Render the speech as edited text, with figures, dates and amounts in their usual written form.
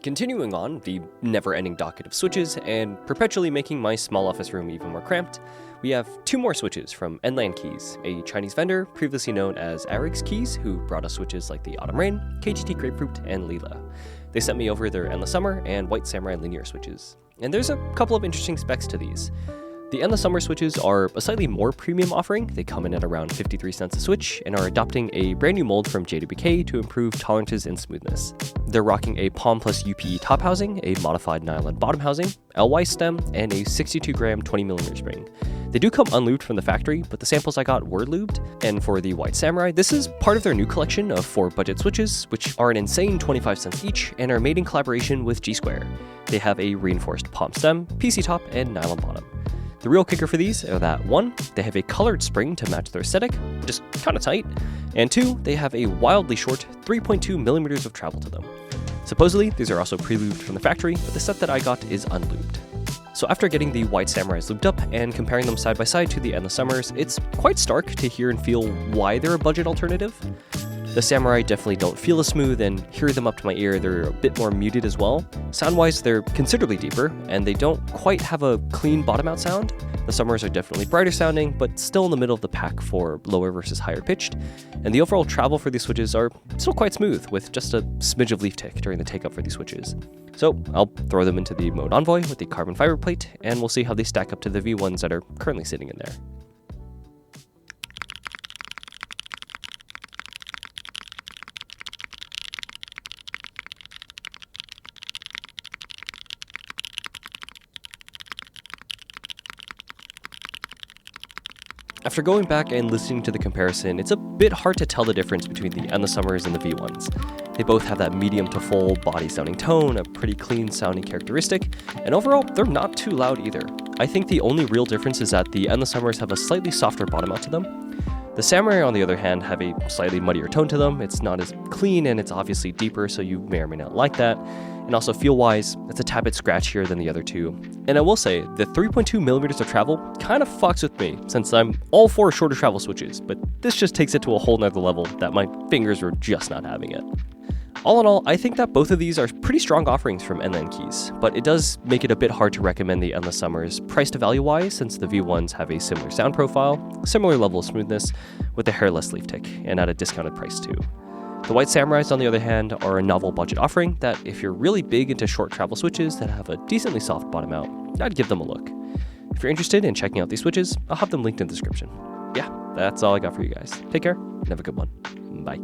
Continuing on the never-ending docket of switches and perpetually making my small office room even more cramped, we have two more switches from KNC Keys, a Chinese vendor previously known as KNC Keys, who brought us switches like the Autumn Rain, KGT Grapefruit, and Leela. They sent me over their Endless Summer and White Samurai linear switches. And there's a couple of interesting specs to these. The Endless Summer switches are a slightly more premium offering. They come in at around 53 cents a switch and are adopting a brand new mold from JWK to improve tolerances and smoothness. They're rocking a POM plus UPE top housing, a modified nylon bottom housing, LY stem, and a 62-gram 20mm spring. They do come unlubed from the factory, but the samples I got were lubed. And for the White Samurai, this is part of their new collection of 4 budget switches, which are an insane 25 cents each and are made in collaboration with G Square. They have a reinforced POM stem, PC top, and nylon bottom. The real kicker for these are that 1, they have a colored spring to match their aesthetic, just kinda tight, and 2, they have a wildly short 3.2 millimeters of travel to them. Supposedly, these are also pre-lubed from the factory, but the set that I got is unlubed. So after getting the White Samurais lubed up and comparing them side by side to the Endless Summers, it's quite stark to hear and feel why they're a budget alternative. The Samurai definitely don't feel as smooth, and hearing them up to my ear, they're a bit more muted as well. Sound-wise, they're considerably deeper, and they don't quite have a clean bottom-out sound. The Summers are definitely brighter sounding, but still in the middle of the pack for lower versus higher pitched, and the overall travel for these switches are still quite smooth, with just a smidge of leaf tick during the take-up for these switches. So I'll throw them into the mode Envoy with the carbon fiber plate, and we'll see how they stack up to the V1s that are currently sitting in there. After going back and listening to the comparison, it's a bit hard to tell the difference between the Endless Summers and the V1s. They both have that medium to full body sounding tone, a pretty clean sounding characteristic, and overall, they're not too loud either. I think the only real difference is that the Endless Summers have a slightly softer bottom out to them. The Samurai, on the other hand, have a slightly muddier tone to them. It's not as clean and it's obviously deeper, so you may or may not like that. And also feel-wise, it's a tad bit scratchier than the other two. And I will say, the 3.2 millimeters of travel kind of fucks with me, since I'm all for shorter travel switches, but this just takes it to a whole nother level that my fingers were just not having it. All in all, I think that both of these are pretty strong offerings from KNC Keys, but it does make it a bit hard to recommend the Endless Summers price to value wise, since the V1s have a similar sound profile, similar level of smoothness, with a hairless leaf tick, and at a discounted price too. The White Samurais, on the other hand, are a novel budget offering that if you're really big into short travel switches that have a decently soft bottom out, I'd give them a look. If you're interested in checking out these switches, I'll have them linked in the description. Yeah, that's all I got for you guys. Take care, and have a good one. Bye.